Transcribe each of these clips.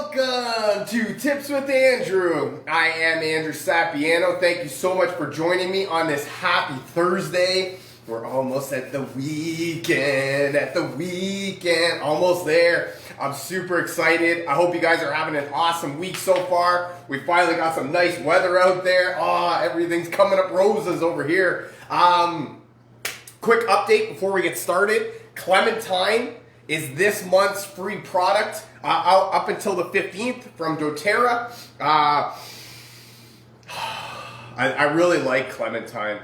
Welcome to Tips with Andrew. I am Andrew Sapiano. Thank you so much for joining me on this happy Thursday. We're almost at the weekend, almost there. I'm super excited. I hope you guys are having an awesome week so far. We finally got some nice weather out there. Everything's coming up roses over here. Quick update before we get started. Clementine is this month's free product up until the 15th from doTERRA. I really like Clementine.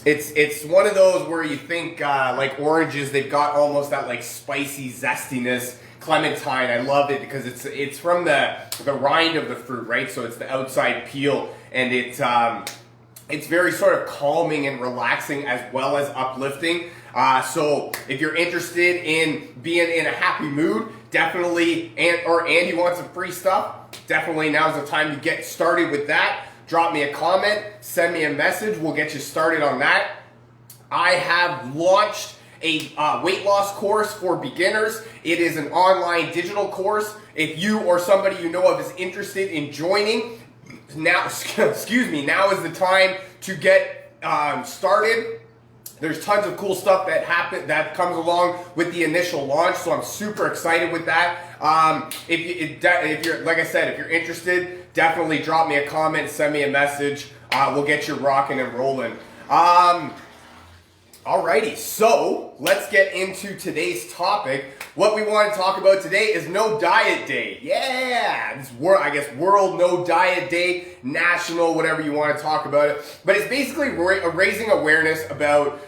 It's one of those where you think like oranges, they've got almost that like spicy zestiness. Clementine, I love it because it's from the rind of the fruit, right? So it's the outside peel, and it's very sort of calming and relaxing as well as uplifting. So if you're interested in being in a happy mood, definitely, or you want some free stuff, definitely now's the time to get started with that. Drop me a comment, send me a message, we'll get you started on that. I have launched a weight loss course for beginners. It is an online digital course. If you or somebody you know of is interested in joining, now is the time to get started. There's tons of cool stuff that comes along with the initial launch, so I'm super excited with that. If you're, like I said, if you're interested, definitely drop me a comment, send me a message. We'll get you rocking and rolling. Alrighty, so let's get into today's topic. What we want to talk about today is No Diet Day. Yeah, it's World No Diet Day, national, whatever you want to talk about it. But it's basically raising awareness about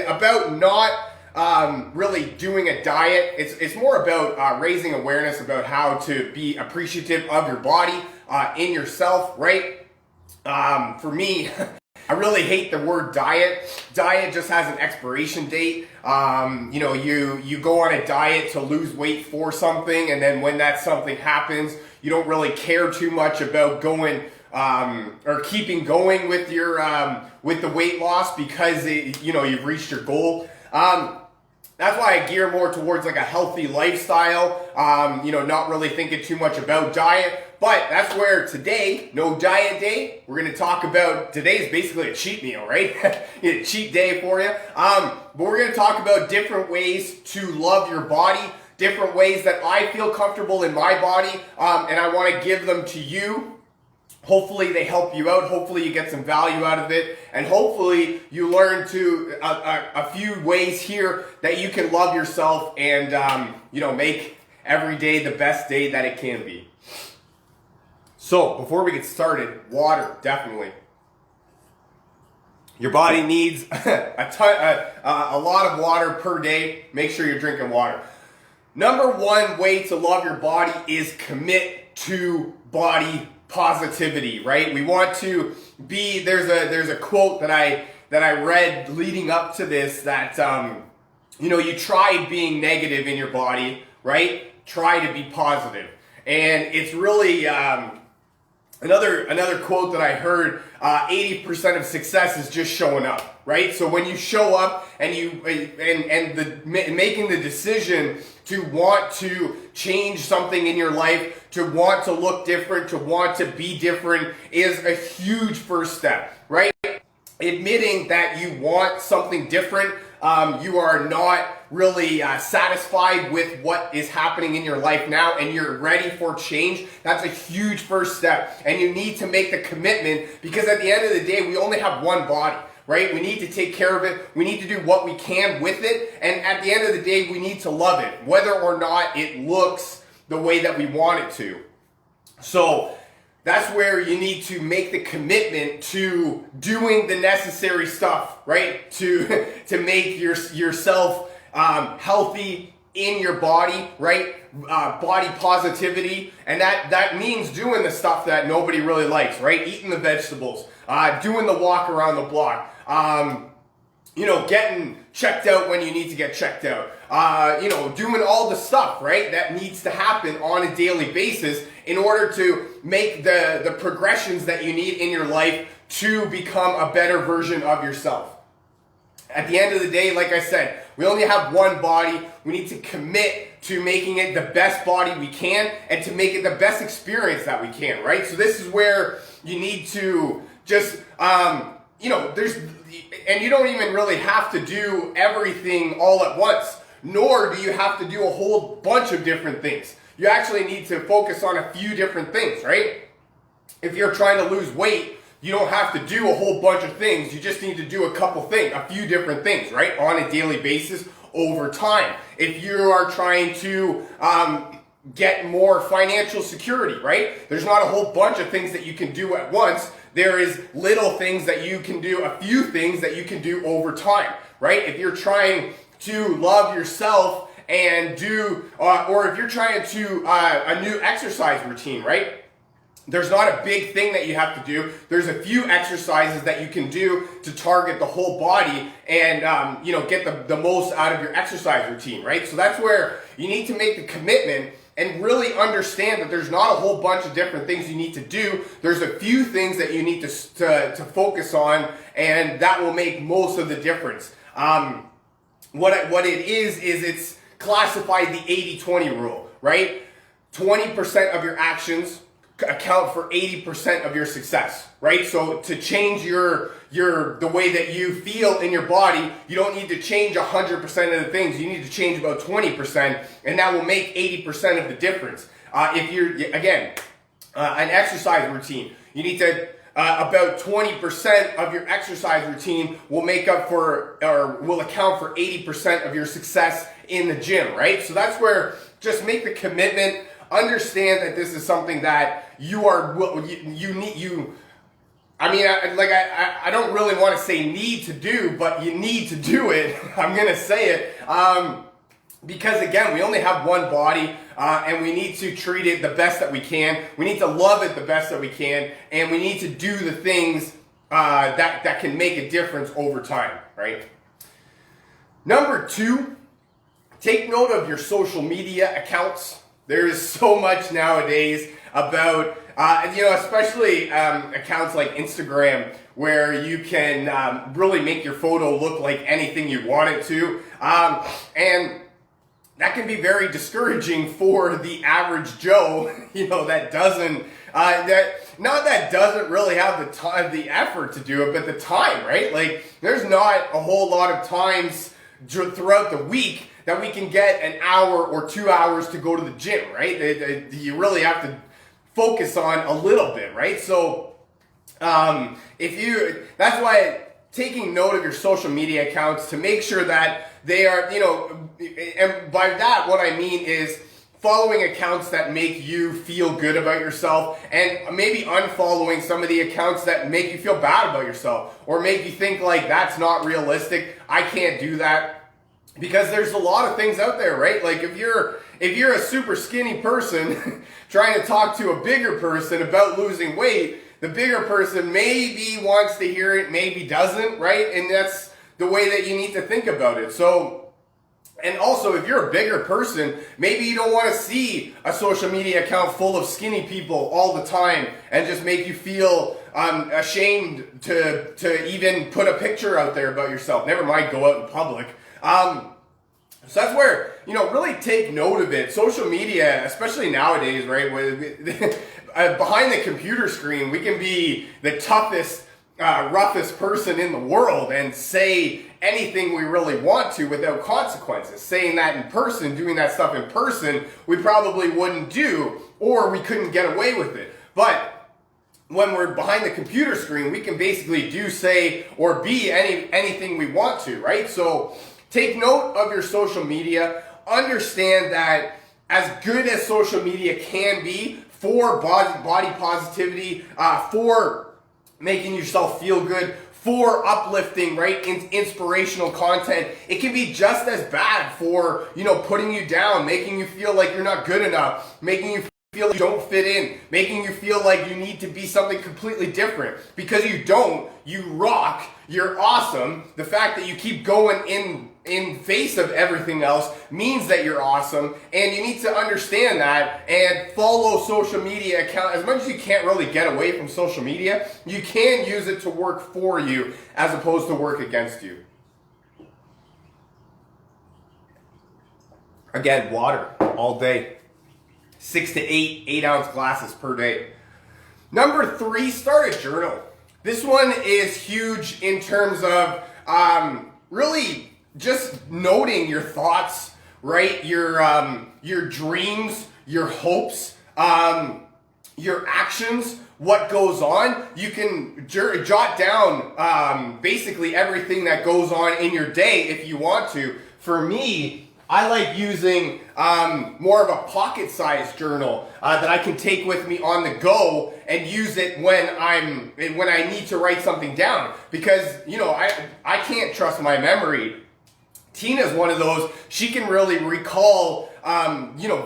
about not really doing a diet. It's more about raising awareness about how to be appreciative of your body, in yourself, right? For me, I really hate the word diet. Diet just has an expiration date. You go on a diet to lose weight for something, and then when that something happens, you don't really care too much about going or keeping going with your with the weight loss because you've reached your goal. That's why I gear more towards like a healthy lifestyle, not really thinking too much about diet. But that's where today, No Diet Day, we're going to talk about, today is basically a cheat meal, right? A cheat day for you. But we're going to talk about different ways to love your body, different ways that I feel comfortable in my body, and I want to give them to you. Hopefully they help you out. Hopefully you get some value out of it. And hopefully you learn to a few ways here that you can love yourself and, make every day the best day that it can be. So before we get started, water, definitely. Your body needs a lot of water per day. Make sure you're drinking water. Number one way to love your body is commit to body positivity, right? We want to be, there's a quote that I read leading up to this that, you tried being negative in your body, right? Try to be positive. And it's really, another quote that I heard, 80% of success is just showing up, right? So when you show up and making the decision to want to change something in your life, to want to look different, to want to be different is a huge first step, right? Admitting that you want something different, you are not really satisfied with what is happening in your life now and you're ready for change, that's a huge first step. And you need to make the commitment because at the end of the day, we only have one body, right? We need to take care of it. We need to do what we can with it. And at the end of the day, we need to love it, whether or not it looks the way that we want it to. So that's where you need to make the commitment to doing the necessary stuff, right? To make yourself healthy in your body, right? Body positivity. And that means doing the stuff that nobody really likes, right? Eating the vegetables, doing the walk around the block, getting checked out when you need to get checked out, doing all the stuff, right? That needs to happen on a daily basis in order to make the progressions that you need in your life to become a better version of yourself. At the end of the day, like I said, we only have one body. We need to commit to making it the best body we can and to make it the best experience that we can, right? So this is where you need to just, you don't even really have to do everything all at once, nor do you have to do a whole bunch of different things. You actually need to focus on a few different things, right? If you're trying to lose weight, you don't have to do a whole bunch of things. You just need to do a few different things, right? On a daily basis over time. If you are trying to get more financial security, right? There's not a whole bunch of things that you can do at once. There is little things that you can do, a few things that you can do over time, right? If you're trying to love yourself and do, or if you're trying to, a new exercise routine, right? There's not a big thing that you have to do. There's a few exercises that you can do to target the whole body and, get the most out of your exercise routine, right? So that's where you need to make the commitment and really understand that there's not a whole bunch of different things you need to do. There's a few things that you need to focus on, and that will make most of the difference. What it is it's classified the 80-20 rule, right? 20% of your actions account for 80% of your success, right? So to change the way that you feel in your body, you don't need to change 100% of the things. You need to change about 20%, and that will make 80% of the difference. If you're, again, an exercise routine, you need to, about 20% of your exercise routine will account for 80% of your success in the gym, right? So that's where just make the commitment. Understand that this is something that you are, I don't really want to say need to do, but you need to do it. I'm going to say it. Because again, we only have one body, and we need to treat it the best that we can. We need to love it the best that we can, and we need to do the things that can make a difference over time, right? Number 2, take note of your social media accounts. There is so much nowadays about, especially accounts like Instagram, where you can really make your photo look like anything you want it to. And that can be very discouraging for the average Joe, that doesn't really have the time, the effort to do it, but the time, right? Like, there's not a whole lot of times throughout the week that we can get an hour or 2 hours to go to the gym, right? You really have to focus on a little bit, right? So, that's why taking note of your social media accounts to make sure that they are, and by that, what I mean is following accounts that make you feel good about yourself, and maybe unfollowing some of the accounts that make you feel bad about yourself, or make you think like, that's not realistic, I can't do that. Because there's a lot of things out there, right? Like if you're a super skinny person trying to talk to a bigger person about losing weight, the bigger person maybe wants to hear it, maybe doesn't, right? And that's the way that you need to think about it. So, and also if you're a bigger person, maybe you don't want to see a social media account full of skinny people all the time and just make you feel ashamed to even put a picture out there about yourself. Never mind go out in public. So that's where, really take note of it. Social media, especially nowadays, right? Behind the computer screen, we can be the toughest, roughest person in the world and say anything we really want to without consequences. Saying that in person, doing that stuff in person, we probably wouldn't do, or we couldn't get away with it. But when we're behind the computer screen, we can basically do, say, or be anything we want to, right? So take note of your social media. Understand that as good as social media can be for body positivity, for making yourself feel good, for uplifting, right, inspirational content, it can be just as bad for, putting you down, making you feel like you're not good enough, making you feel like you don't fit in, making you feel like you need to be something completely different. Because you don't, you rock, you're awesome. The fact that you keep going in face of everything else means that you're awesome, and you need to understand that and follow social media account. As much as you can't really get away from social media, you can use it to work for you as opposed to work against you. Again, water all day. 6 to 8 ounce glasses per day. Number 3, start a journal. This one is huge in terms of really just noting your thoughts, right? Your dreams, your hopes, your actions, what goes on. You can jot down basically everything that goes on in your day if you want to. For me, I like using more of a pocket-sized journal that I can take with me on the go and use it when I need to write something down, because I can't trust my memory. Tina's one of those. She can really recall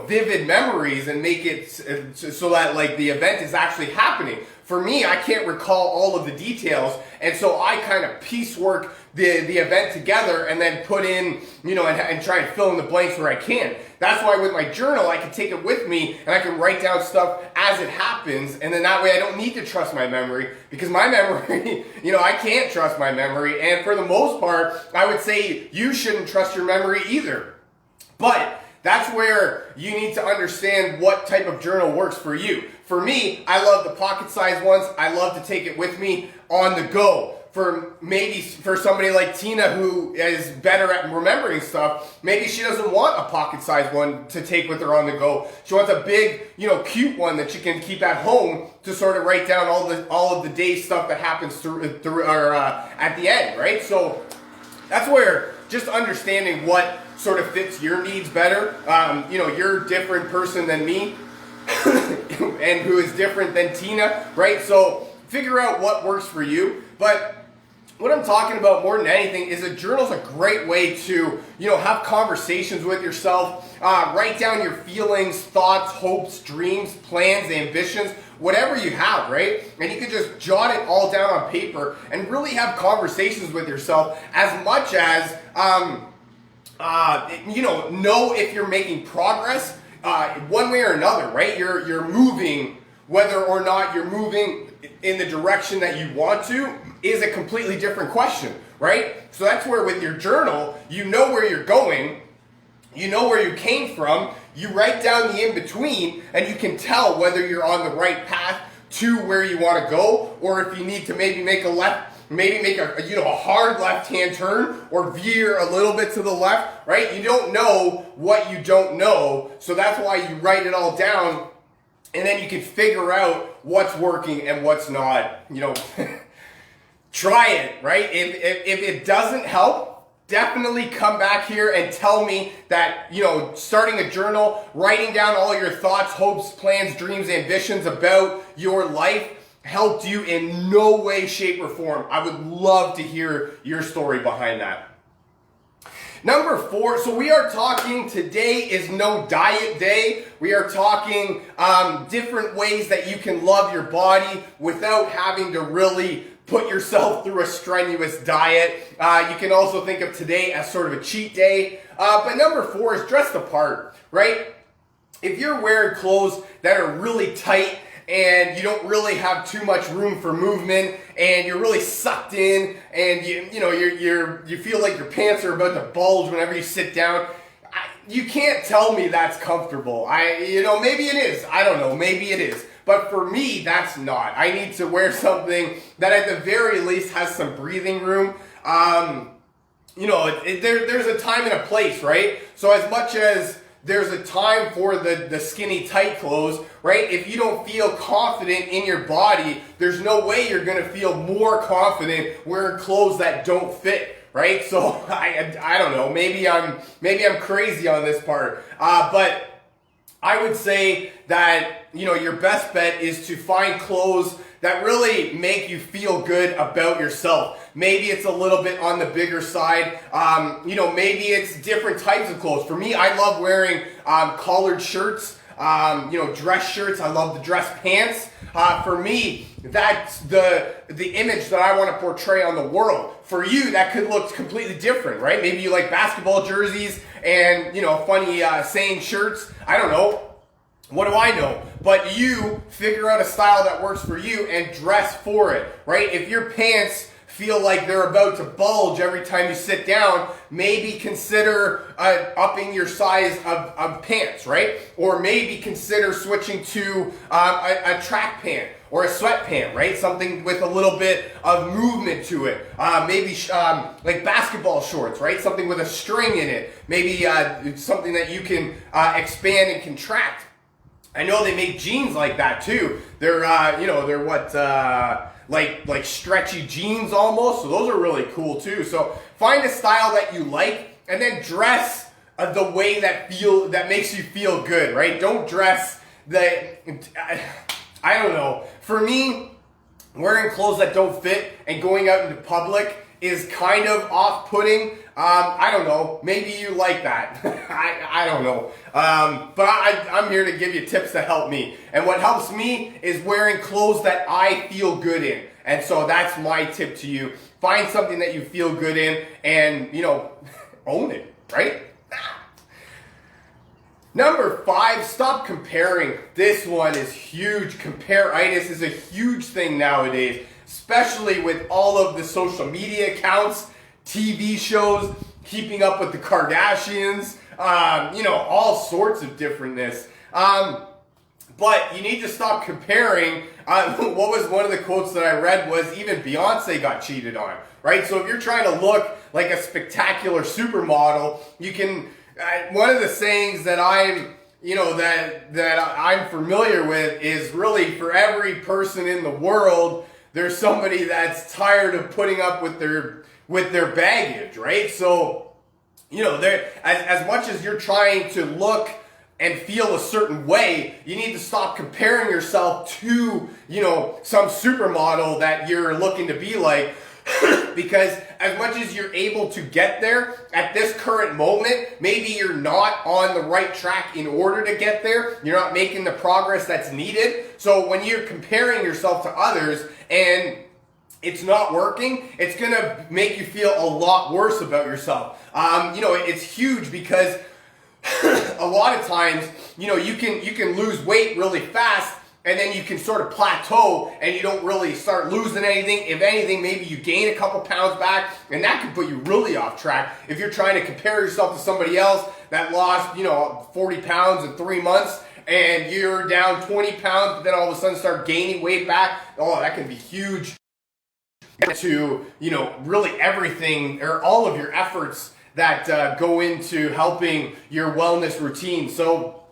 vivid memories and make it so that like the event is actually happening. For me, I can't recall all of the details, and so I kind of piecework the event together and then put in, and try and fill in the blanks where I can. That's why with my journal, I can take it with me and I can write down stuff as it happens, and then that way I don't need to trust my memory, because my memory, I can't trust my memory, and for the most part, I would say you shouldn't trust your memory either. But that's where you need to understand what type of journal works for you. For me, I love the pocket-sized ones. I love to take it with me on the go. For somebody like Tina, who is better at remembering stuff, maybe she doesn't want a pocket-sized one to take with her on the go. She wants a big, cute one that she can keep at home to sort of write down all of the day stuff that happens through at the end, right? So that's where just understanding what sort of fits your needs better. You're a different person than me, and who is different than Tina, right? So figure out what works for you. But what I'm talking about more than anything is a journal's a great way to, have conversations with yourself, write down your feelings, thoughts, hopes, dreams, plans, ambitions, whatever you have, right? And you can just jot it all down on paper and really have conversations with yourself, as much as, know if you're making progress one way or another, right? You're moving, whether or not you're moving in the direction that you want to is a completely different question, right? So that's where with your journal, you know where you're going, you know where you came from, you write down the in-between, and you can tell whether you're on the right path to where you want to go, or if you need to maybe make a hard left-hand turn, or veer a little bit to the left, right? You don't know what you don't know, so that's why you write it all down, and then you can figure out what's working and what's not. Try it, right? If it doesn't help, definitely come back here and tell me that, starting a journal, writing down all your thoughts, hopes, plans, dreams, ambitions about your life helped you in no way, shape, or form. I would love to hear your story behind that. Number 4, so we are talking, today is no diet day. We are talking different ways that you can love your body without having to really put yourself through a strenuous diet. You can also think of today as sort of a cheat day. But number 4 is dress the part, right? If you're wearing clothes that are really tight and you don't really have too much room for movement, and you're really sucked in, and you feel like your pants are about to bulge whenever you sit down, you can't tell me that's comfortable. Maybe it is. I don't know. Maybe it is. But for me, that's not. I need to wear something that at the very least has some breathing room. There's a time and a place, right? So as much as there's a time for the skinny tight clothes, right? If you don't feel confident in your body, there's no way you're going to feel more confident wearing clothes that don't fit, right? So I don't know. Maybe I'm crazy on this part, but I would say that your best bet is to find clothes that really make you feel good about yourself. Maybe it's a little bit on the bigger side. Maybe it's different types of clothes. For me, I love wearing collared shirts, dress shirts. I love the dress pants. For me, that's the image that I want to portray on the world. For you, that could look completely different, right? Maybe you like basketball jerseys and, funny saying shirts. I don't know. What do I know? But you figure out a style that works for you and dress for it, right? If your pants feel like they're about to bulge every time you sit down, maybe consider upping your size of pants, right? Or maybe consider switching to a track pant or a sweat pant, right? Something with a little bit of movement to it. Maybe like basketball shorts, right? Something with a string in it. Maybe something that you can expand and contract. I know they make jeans like that too. They're they're what like stretchy jeans almost. So those are really cool too. So find a style that you like and then dress the way that makes you feel good, right? Don't dress I don't know. For me, wearing clothes that don't fit and going out into public is kind of off-putting. I don't know. Maybe you like that. I don't know. But I'm here to give you tips to help me. And what helps me is wearing clothes that I feel good in. And so that's my tip to you. Find something that you feel good in and, own it, right? Number 5, stop comparing. This one is huge. Compare-itis is a huge thing nowadays, especially with all of the social media accounts, TV shows, keeping up with the Kardashians, all sorts of differentness. But you need to stop comparing. What was one of the quotes that I read was even Beyonce got cheated on, right? So if you're trying to look like a spectacular supermodel, you can... one of the sayings that I'm familiar with is really for every person in the world, there's somebody that's tired of putting up with their baggage, right? So, as much as you're trying to look and feel a certain way, you need to stop comparing yourself to, some supermodel that you're looking to be like. Because as much as you're able to get there at this current moment, maybe you're not on the right track in order to get there. You're not making the progress that's needed. So when you're comparing yourself to others and it's not working, it's going to make you feel a lot worse about yourself. It's huge because a lot of times, you can lose weight really fast. And then you can sort of plateau and you don't really start losing anything. If anything, maybe you gain a couple pounds back and that can put you really off track. If you're trying to compare yourself to somebody else that lost, 40 pounds in 3 months and you're down 20 pounds, but then all of a sudden start gaining weight back, that can be huge to, really everything or all of your efforts that go into helping your wellness routine. So,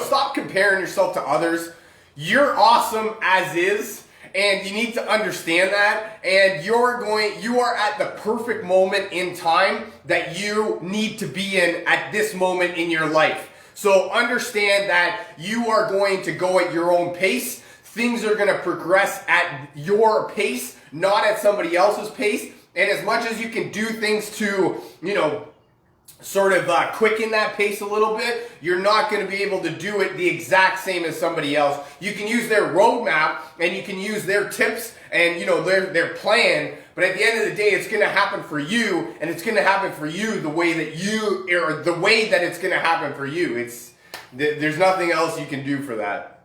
stop comparing yourself to others. You're awesome as is, and you need to understand that, and you are at the perfect moment in time that you need to be in at this moment in your life. So understand that you are going to go at your own pace. Things are going to progress at your pace, not at somebody else's pace, and as much as you can do things to, sort of quicken that pace a little bit, you're not going to be able to do it the exact same as somebody else. You can use their roadmap and you can use their tips and their plan, but at the end of the day, it's going to happen for you, and it's going to happen for you the way that it's going to happen for you. There's nothing else you can do for that.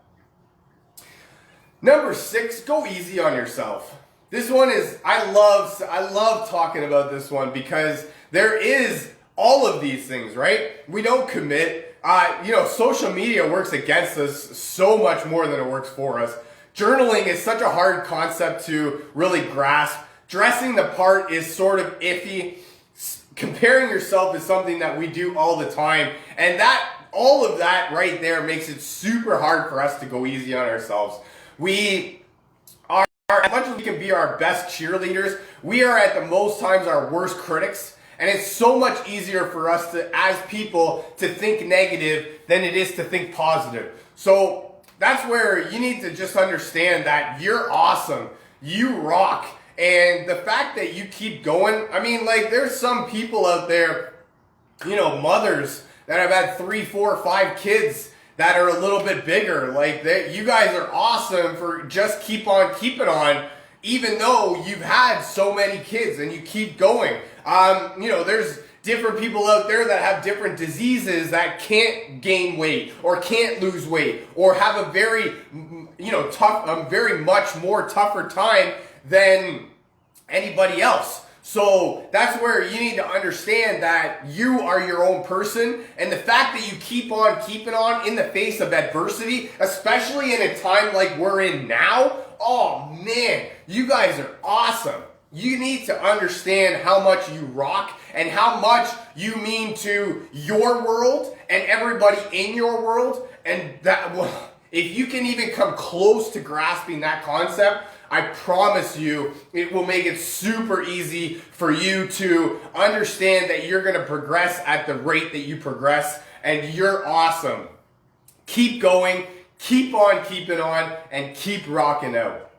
Number 6, go easy on yourself. This one is I love talking about this one because there is all of these things, right? We don't commit. Social media works against us so much more than it works for us. Journaling is such a hard concept to really grasp. Dressing the part is sort of iffy. Comparing yourself is something that we do all the time. And all of that right there makes it super hard for us to go easy on ourselves. We are, as much as we can be our best cheerleaders, we are at the most times our worst critics. And it's so much easier for us to, as people, to think negative than it is to think positive. So that's where you need to just understand that you're awesome. You rock. And the fact that you keep going, there's some people out there, mothers that have had 3, 4, 5 kids that are a little bit bigger. You guys are awesome for just keep on keeping on, even though you've had so many kids and you keep going. There's different people out there that have different diseases that can't gain weight or can't lose weight or have a very, tougher time than anybody else. So that's where you need to understand that you are your own person, and the fact that you keep on keeping on in the face of adversity, especially in a time like we're in now, oh man, you guys are awesome. You need to understand how much you rock and how much you mean to your world and everybody in your world. And that, well, if you can even come close to grasping that concept, I promise you it will make it super easy for you to understand that you're going to progress at the rate that you progress, and you're awesome. Keep going, keep on keeping on, and keep rocking out.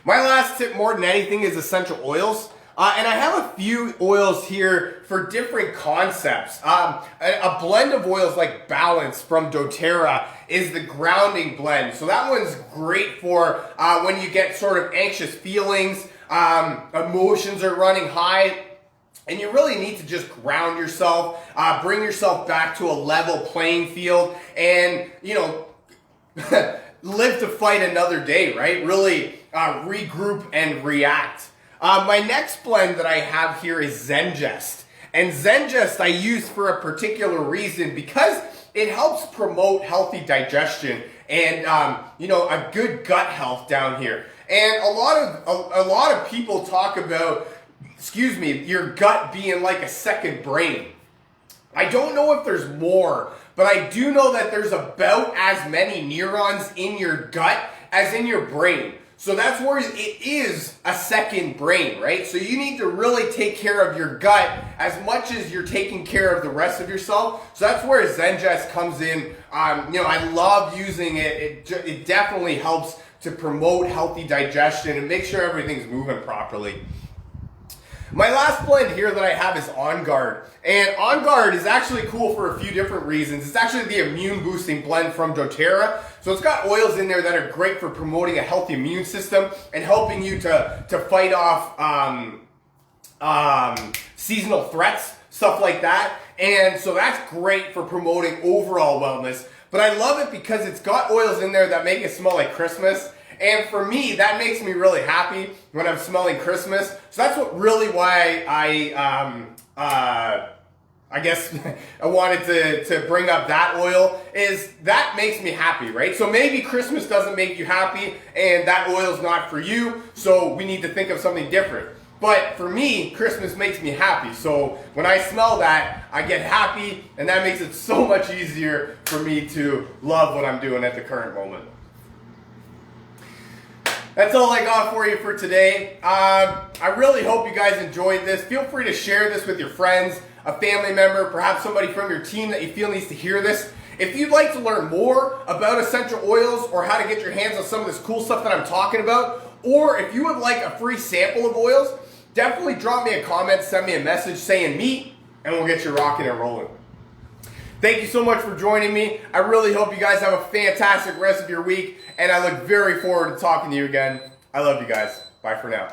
My last tip more than anything is essential oils. And I have a few oils here for different concepts. A blend of oils like Balance from doTERRA is the grounding blend. So that one's great for when you get sort of anxious feelings, emotions are running high, and you really need to just ground yourself, bring yourself back to a level playing field, and, you know, live to fight another day, right? Really regroup and react. My next blend that I have here is Zengest. And Zengest I use for a particular reason because it helps promote healthy digestion and, you know, a good gut health down here. And a lot of people talk about, your gut being like a second brain. I don't know if there's more, but I do know that there's about as many neurons in your gut as in your brain. So that's where it is a second brain, right? So you need to really take care of your gut as much as you're taking care of the rest of yourself. So that's where Zengest comes in. You know, I love using it. It definitely helps to promote healthy digestion and make sure everything's moving properly. My last blend here that I have is On Guard. And On Guard is actually cool for a few different reasons. It's actually the immune boosting blend from doTERRA. So it's got oils in there that are great for promoting a healthy immune system and helping you to fight off seasonal threats, stuff like that. And so that's great for promoting overall wellness. But I love it because it's got oils in there that make it smell like Christmas. And for me, that makes me really happy when I'm smelling Christmas. So that's what really why I guess I wanted to bring up that oil, is that makes me happy, right? So maybe Christmas doesn't make you happy and that oil's not for you, so we need to think of something different. But for me, Christmas makes me happy. So when I smell that, I get happy, and that makes it so much easier for me to love what I'm doing at the current moment. That's all I got for you for today. I really hope you guys enjoyed this. Feel free to share this with your friends, a family member, perhaps somebody from your team that you feel needs to hear this. If you'd like to learn more about essential oils or how to get your hands on some of this cool stuff that I'm talking about, or if you would like a free sample of oils, definitely drop me a comment, send me a message saying meet, and we'll get you rocking and rolling. Thank you so much for joining me. I really hope you guys have a fantastic rest of your week, and I look very forward to talking to you again. I love you guys. Bye for now.